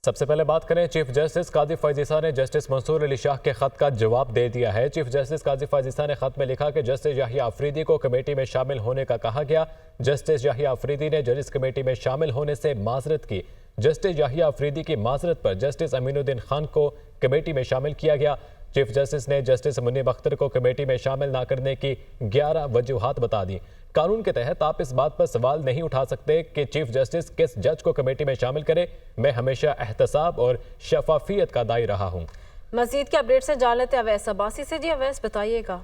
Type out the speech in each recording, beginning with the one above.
سب سے پہلے بات کریں چیف جسٹس قاضی فائز عیسیٰ نے جسٹس منصور علی شاہ کے خط کا جواب دے دیا ہے۔ چیف جسٹس قاضی فائز عیسیٰ نے خط میں لکھا کہ جسٹس یحییٰ آفریدی کو کمیٹی میں شامل ہونے کا کہا گیا۔ جسٹس یحییٰ آفریدی نے ججز کمیٹی میں شامل ہونے سے معذرت کی۔ جسٹس یحییٰ آفریدی کی معذرت پر جسٹس امین الدین خان کو کمیٹی میں شامل کیا گیا۔ چیف جسٹس نے جسٹس منیب اختر کو کمیٹی میں شامل نہ کرنے کی 11 وجوہات بتا دیں۔ قانون کے تحت آپ اس بات پر سوال نہیں اٹھا سکتے کہ چیف جسٹس کس جج کو کمیٹی میں شامل کرے۔ میں ہمیشہ احتساب اور شفافیت کا دائی رہا ہوں۔ مزید کے اپڈیٹ سے جان لیتے ہیں اویس عباسی سے۔ جی اویس بتائیے گا۔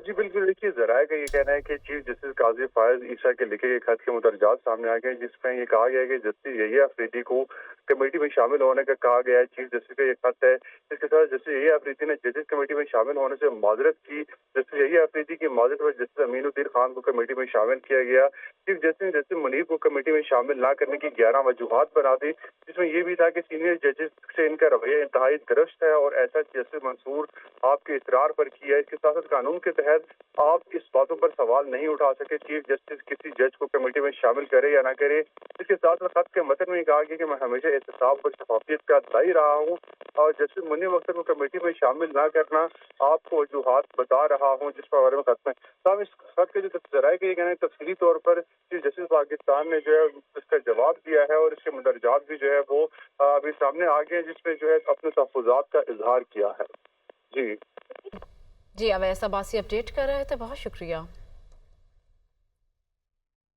جی بالکل، دیکھیے ذرائع کا یہ کہنا ہے کہ چیف جسٹس قاضی فائز عیسیٰ کے لکھے گئے خط کے مدرجات سامنے آ گئے، جس میں یہ کہا گیا ہے کہ جسٹس یحییٰ آفریدی کو کمیٹی میں شامل ہونے کا کہا گیا ہے۔ چیف جسٹس کا یہ خط ہے، اس کے ساتھ جسٹس یحییٰ آفریدی نے ججز کمیٹی میں شامل ہونے سے معذرت کی۔ جسٹس یحییٰ آفریدی کی معذرت پر جسٹس امین الدین خان کو کمیٹی میں شامل کیا گیا۔ چیف جسٹس نے جسٹس منیب کو کمیٹی میں شامل نہ کرنے کی 11 وجوہات بنا دی، جس میں یہ بھی تھا کہ سینئر ججز سے ان کا رویہ انتہائی درست ہے اور ایسا جسٹس منصور آپ کے اصرار پر کیا ہے۔ اس کے ساتھ ساتھ قانون کے تحت آپ اس باتوں پر سوال نہیں اٹھا سکے چیف جسٹس کسی جج کو کمیٹی میں شامل کرے یا نہ کرے۔ اس کے ساتھ خط کے متن میں کہا گیا کہ میں ہمیشہ احتساب اور شفافیت کا دائی رہا ہوں اور جسٹس منیب اختر کو کمیٹی میں شامل نہ کرنا آپ کو وجوہات بتا رہا ہوں، جس پر بارے میں خط میں صاحب اس خط کے جو ذرائع کا یہ کہنا ہے تفصیلی طور پر چیف جسٹس پاکستان نے جو ہے اس کا جواب دیا ہے اور اس کے مدرجات بھی جو ہے وہ ابھی سامنے آ گئے، جس میں جو ہے اپنے تحفظات کا اظہار کیا ہے۔ جی اویس عباسی اپڈیٹ کر رہے تھے، بہت شکریہ۔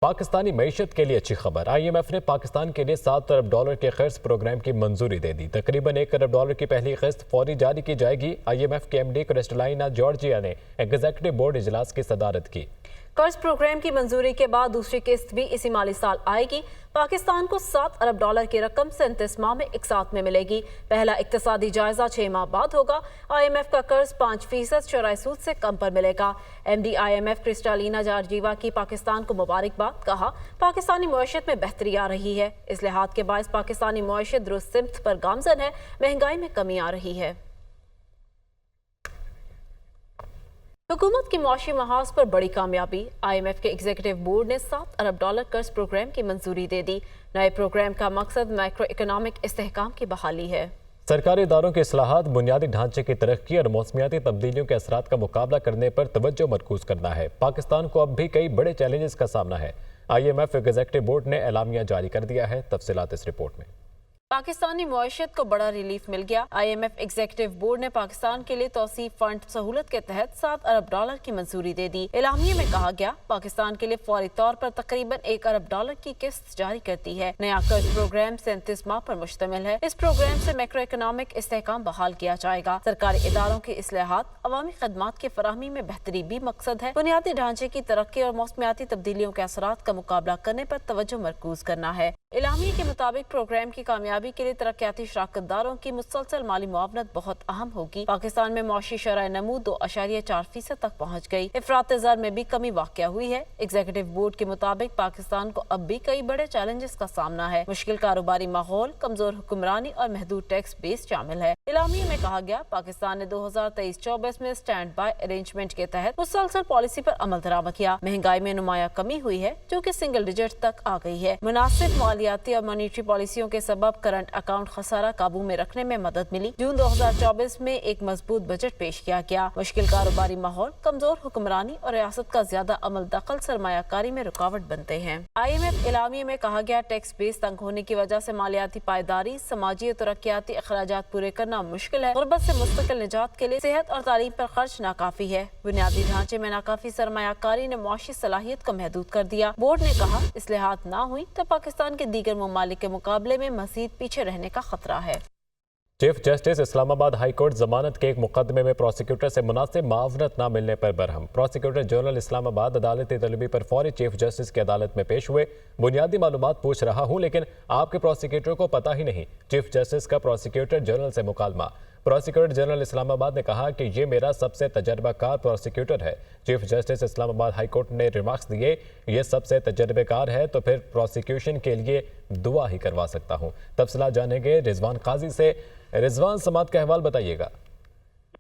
پاکستانی معیشت کے لیے اچھی خبر، آئی ایم ایف نے پاکستان کے لیے $7 ارب کے قرض پروگرام کی منظوری دے دی۔ تقریباً $1 ارب کی پہلی قسط فوری جاری کی جائے گی۔ آئی ایم ایف کے ایم ڈی کرسٹلائنا جارجیا نے ایگزیکٹو بورڈ اجلاس کی صدارت کی۔ قرض پروگرام کی منظوری کے بعد دوسری قسط بھی اسی مالی سال آئے گی۔ پاکستان کو $7 ارب کی رقم 37 ماہ میں ایک ساتھ میں ملے گی۔ پہلا اقتصادی جائزہ 6 ماہ بعد ہوگا۔ آئی ایم ایف کا قرض 5% شرح سود سے کم پر ملے گا۔ M D I M F Kristalina Georgieva کی پاکستان کو مبارکباد، کہا پاکستانی معیشت میں بہتری آ رہی ہے۔ اصلاحات کے باعث پاکستانی معیشت درست سمت پر گامزن ہے، مہنگائی میں کمی آ رہی ہے۔ حکومت کی معاشی محاذ پر بڑی کامیابی، آئی ایم ایف کے ایگزیکٹو بورڈ نے $7 ارب قرض پروگرام کی منظوری دے دی۔ نئے پروگرام کا مقصد مائکرو اکنامک استحکام کی بحالی ہے۔ سرکاری اداروں کی اصلاحات، بنیادی ڈھانچے کی ترقی اور موسمیاتی تبدیلیوں کے اثرات کا مقابلہ کرنے پر توجہ مرکوز کرنا ہے۔ پاکستان کو اب بھی کئی بڑے چیلنجز کا سامنا ہے۔ I M F executive board نے اعلامیہ جاری کر دیا ہے۔ تفصیلات اس رپورٹ میں۔ پاکستانی معیشت کو بڑا ریلیف مل گیا۔ I M F executive board نے پاکستان کے لیے توسیع فنڈ سہولت کے تحت $7 ارب کی منظوری دے دی۔ اعلامیے میں کہا گیا پاکستان کے لیے فوری طور پر تقریباً $1 ارب کی قسط جاری کرتی ہے۔ نیا قرض پروگرام 37 ماہ پر مشتمل ہے۔ اس پروگرام سے میکرو اکنامک استحکام بحال کیا جائے گا۔ سرکاری اداروں کی اصلاحات، عوامی خدمات کی فراہمی میں بہتری بھی مقصد ہے۔ بنیادی ڈھانچے کی ترقی اور موسمیاتی تبدیلیوں کے اثرات کا مقابلہ کرنے پر توجہ مرکوز کرنا ہے۔ اعلامیے کے مطابق پروگرام کی کامیابی کے لیے ترقیاتی شراکت داروں کی مسلسل مالی معاونت بہت اہم ہوگی۔ پاکستان میں معاشی شرح نمو 2.4% تک پہنچ گئی۔ افراط زر میں بھی کمی واقع ہوئی ہے۔ ایگزیکٹو بورڈ کے مطابق پاکستان کو اب بھی کئی بڑے چیلنجز کا سامنا ہے۔ مشکل کاروباری ماحول، کمزور حکمرانی اور محدود ٹیکس بیس شامل ہے۔ اعلامیے میں کہا گیا پاکستان نے 2023-24 میں اسٹینڈ بائی ارینجمنٹ کے تحت مسلسل پالیسی پر عمل درآمد کیا۔ مہنگائی میں نمایاں کمی ہوئی ہے، جو کہ سنگل ڈیجٹ تک آ گئی ہے۔ مناسب مالیاتی اور مانیٹری پالیسیوں کے سبب کرنٹ اکاؤنٹ خسارہ قابو میں رکھنے میں مدد ملی۔ جون 2024 میں ایک مضبوط بجٹ پیش کیا گیا۔ مشکل کاروباری ماحول، کمزور حکمرانی اور ریاست کا زیادہ عمل دخل سرمایہ کاری میں رکاوٹ بنتے ہیں۔ آئی ایم ایف اعلامیے میں کہا گیا ٹیکس بیس تنگ ہونے کی وجہ سے مالیاتی پائیداری، سماجی اور ترقیاتی اخراجات پورے کرنا مشکل ہے۔ غربت سے مستقل نجات کے لیے صحت اور تعلیم پر خرچ ناکافی ہے۔ بنیادی ڈھانچے میں ناکافی سرمایہ کاری نے معاشی صلاحیت کو محدود کر دیا۔ بورڈ نے کہا اصلاحات نہ ہوئی تو پاکستان کے دیگر ممالک کے مقابلے میں مزید پیچھے رہنے کا خطرہ ہے۔ چیف جسٹس اسلام آباد ہائی کورٹ ضمانت کے ایک مقدمے میں پروسیکیوٹر سے مناسب معاونت نہ ملنے پر برہم۔ پروسیکیوٹر جنرل اسلام آباد عدالتی طلبی پر فوری چیف جسٹس کی عدالت میں پیش ہوئے۔ بنیادی معلومات پوچھ رہا ہوں لیکن آپ کے پروسیکیوٹر کو پتہ ہی نہیں، چیف جسٹس کا پروسیکیوٹر جنرل سے مکالمہ۔ پروسیکیوٹر جنرل اسلام آباد نے کہا کہ یہ میرا سب سے تجربہ کار پروسیکیوٹر ہے۔ چیف جسٹس اسلام آباد ہائی کورٹ نے ریمارکس دیے، یہ سب سے تجربہ کار ہے تو پھر پروسیکیوشن کے لیے دعا ہی کروا سکتا ہوں۔ تفصیلات جانیں گے رضوان قاضی سے۔ رضوان، سماعت کا احوال بتائیے گا۔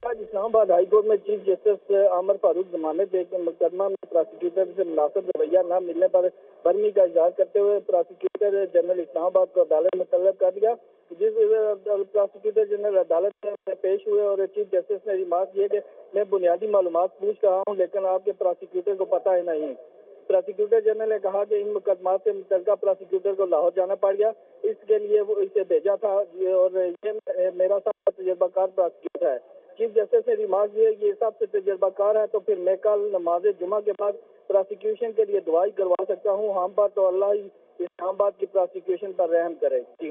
اسلام آباد ہائی کورٹ میں چیف جسٹس عامر فاروق ضمانت ایک مقدمہ میں پروسیکیوٹر سے مناسب رویہ نہ ملنے پر برہمی کا اظہار کرتے ہوئے پروسیکیوٹر جنرل اسلام آباد کو عدالت میں طلب کر دیا، جس پراسیکیوٹر جنرل عدالت میں پیش ہوئے اور چیف جسٹس نے ریمارک کیا کہ میں بنیادی معلومات پوچھ رہا ہوں لیکن آپ کے پراسیکیوٹر کو پتہ ہی نہیں۔ پراسیکیوٹر جنرل نے کہا کہ ان مقدمات سے متعلقہ پراسیکیوٹر کو لاہور جانا پڑ گیا، اس کے لیے وہ اسے بھیجا تھا اور یہ میرا سب سے تجربہ کار پراسیکیوٹر ہے۔ چیف جسٹس نے ریمارک کیا کہ یہ سب سے تجربہ کار ہے تو پھر میں کل نماز جمعہ کے بعد پراسیکیوشن کے لیے دعائی کروا سکتا ہوں، ہم پر تو اللہ ہی اسلام آباد کی پراسیکیوشن پر رحم کرے۔ جی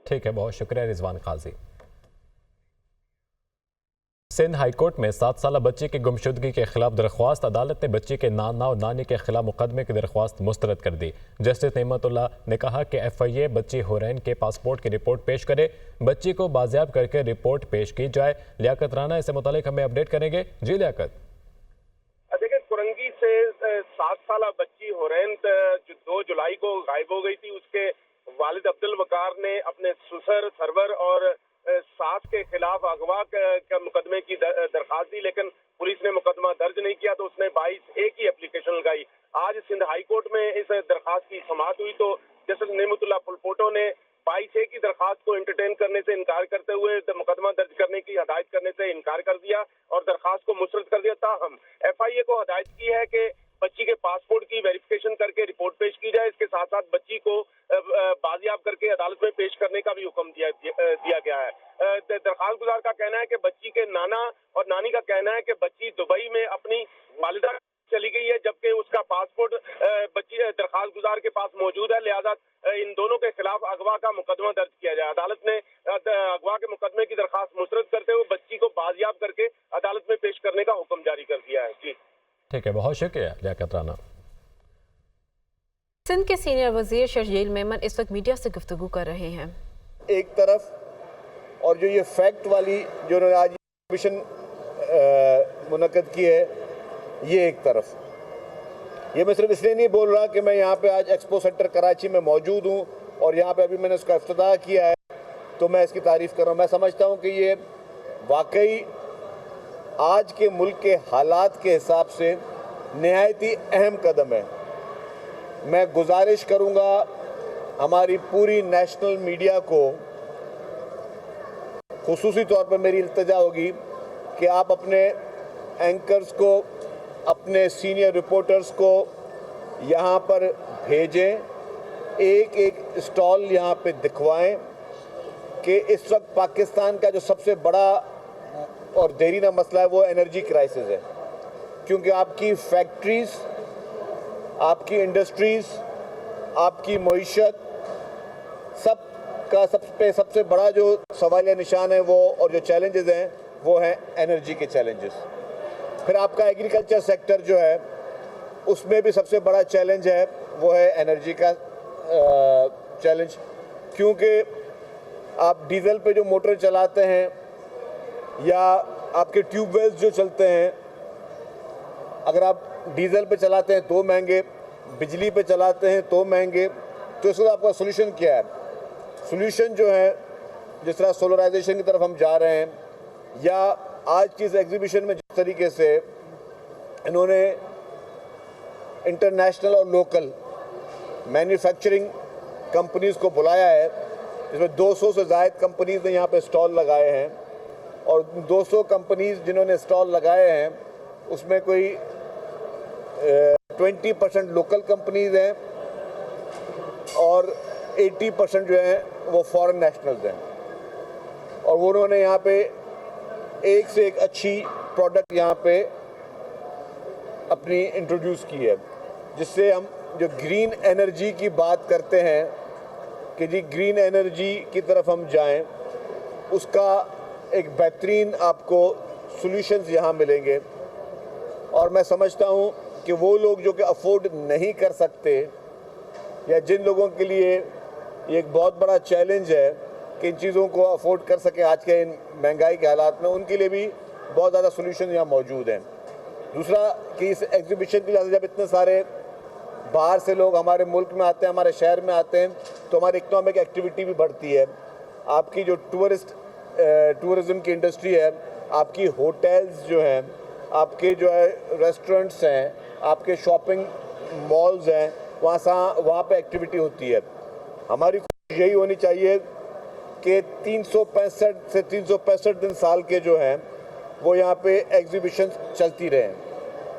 ٹھیک ہے، بہت شکریہ رضوان قاضی۔ سندھ ہائی کورٹ میں 7 سالہ بچی کی گمشدگی کے خلاف درخواست، عدالت نے بچی کے نانا اور نانی کے خلاف مقدمے کی درخواست مسترد کر دی۔ جسٹس نعمت اللہ نے کہا کہ FIA بچی حورین کے پاسپورٹ کی رپورٹ پیش کرے، بچی کو بازیاب کر کے رپورٹ پیش کی جائے۔ لیاقت رانا اس سے متعلق ہمیں اپڈیٹ کریں گے۔ جی لیاقت۔ دیکھیں، کرنگی سے 7 سالہ بچی حورین 2 جولائی کو غائب ہو گئی تھی۔ اس کے والد عبدالوقار نے اپنے سسر سرور اور ساس کے خلاف اغوا کا مقدمے کی درخواست دی، لیکن پولیس نے مقدمہ درج نہیں کیا تو اس نے 22A کی اپلیکیشن لگائی۔ آج سندھ ہائی کورٹ میں اس درخواست کی سماعت ہوئی تو جسٹس نعمت اللہ پلپوٹو نے 22A کی درخواست کو انٹرٹین کرنے سے انکار کرتے ہوئے مقدمہ درج کرنے کی ہدایت کرنے سے انکار کر دیا اور درخواست کو مسترد کر دیا۔ تاہم FIA کو ہدایت کی ہے کہ بچی کے پاسپورٹ کی ویریفیکیشن کر کے رپورٹ پیش کی جائے۔ اس کے ساتھ ساتھ بچی کو بازیاب کر کے عدالت میں پیش کرنے کا بھی حکم دیا گیا ہے۔ درخواست گزار کا کہنا ہے کہ بچی کے نانا اور نانی کا کہنا ہے کہ بچی دبئی میں اپنی والدہ چلی گئی ہے، جبکہ اس کا پاسپورٹ بچی درخواست گزار کے پاس موجود ہے، لہذا ان دونوں کے خلاف اغوا کا مقدمہ درج کیا جائے۔ عدالت نے اغوا کے مقدمے کی درخواست مسترد کرتے ہوئے بچی کو بازیاب کر کے عدالت میں پیش کرنے کا حکم جاری کر دیا ہے۔ جی ٹھیک ہے، بہت شکریہ لیاقت رانا۔ سندھ کے سینئر وزیر شرجیل میمن اس وقت میڈیا سے گفتگو کر رہے ہیں۔ ایک طرف اور جو یہ فیکٹ والی جو انہوں نے آج مشن منعقد کی ہے یہ ایک طرف، یہ میں صرف اس لیے نہیں بول رہا کہ میں یہاں پہ آج ایکسپو سینٹر کراچی میں موجود ہوں اور یہاں پہ ابھی میں نے اس کا افتتاح کیا ہے تو میں اس کی تعریف کر رہا ہوں۔ میں سمجھتا ہوں کہ یہ واقعی آج کے ملک کے حالات کے حساب سے نہایت ہی اہم قدم ہے۔ میں گزارش کروں گا ہماری پوری نیشنل میڈیا کو، خصوصی طور پر میری التجا ہوگی کہ آپ اپنے اینکرز کو، اپنے سینئر رپورٹرز کو یہاں پر بھیجیں، ایک ایک اسٹال یہاں پہ دکھوائیں کہ اس وقت پاکستان کا جو سب سے بڑا اور دیرینہ مسئلہ ہے وہ انرجی کرائسس ہے، کیونکہ آپ کی فیکٹریز، آپ کی انڈسٹریز، آپ کی معیشت سب سے بڑا جو سوالیہ نشان ہے وہ اور جو چیلنجز ہیں وہ ہیں انرجی کے چیلنجز۔ پھر آپ کا ایگریکلچر سیکٹر جو ہے اس میں بھی سب سے بڑا چیلنج ہے وہ ہے انرجی کا چیلنج، کیونکہ آپ ڈیزل پہ جو موٹر چلاتے ہیں یا آپ کے ٹیوب ویلز جو چلتے ہیں، اگر آپ ڈیزل پہ چلاتے ہیں تو مہنگے، بجلی پہ چلاتے ہیں تو مہنگے، تو اس وقت آپ کا سولوشن کیا ہے؟ سولوشن جو ہے جس طرح سولرائزیشن کی طرف ہم جا رہے ہیں، یا آج کی اس ایگزیبیشن میں جس طریقے سے انہوں نے انٹرنیشنل اور لوکل مینوفیکچرنگ کمپنیز کو بلایا ہے، جس میں 200 سے زائد کمپنیز نے یہاں پہ اسٹال لگائے ہیں، اور 200 کمپنیز جنہوں نے اسٹال لگائے ہیں اس میں کوئی 20% لوکل کمپنیز ہیں اور 80% جو ہیں وہ فارن نیشنلز ہیں، اور وہ انہوں نے یہاں پہ ایک سے ایک اچھی پروڈکٹ یہاں پہ اپنی انٹروڈیوس کی ہے، جس سے ہم جو گرین انرجی کی بات کرتے ہیں کہ جی گرین انرجی کی طرف ہم جائیں، اس کا ایک بہترین آپ کو سولوشنز یہاں ملیں گے۔ اور میں سمجھتا ہوں کہ وہ لوگ جو کہ افورڈ نہیں کر سکتے یا جن لوگوں کے لیے یہ ایک بہت بڑا چیلنج ہے کہ ان چیزوں کو افورڈ کر سکیں آج کے ان مہنگائی کے حالات میں، ان کے لیے بھی بہت زیادہ سولوشن یہاں موجود ہیں۔ دوسرا کہ اس ایگزیبیشن کے لحاظ سے جب اتنے سارے باہر سے لوگ ہمارے ملک میں آتے ہیں، ہمارے شہر میں آتے ہیں، تو ہماری اکنامک ایکٹیویٹی بھی بڑھتی ہے۔ آپ کی جو ٹورزم کی انڈسٹری ہے، آپ کی ہوٹلز جو ہیں، آپ کے جو ہے ریسٹورنٹس ہیں، آپ کے شاپنگ مالز ہیں، وہاں پہ ایکٹیویٹی ہوتی ہے۔ ہماری کوشش یہی ہونی چاہیے کہ 365 سے 365 دن سال کے جو ہیں وہ یہاں پہ ایگزیبیشن چلتی رہیں.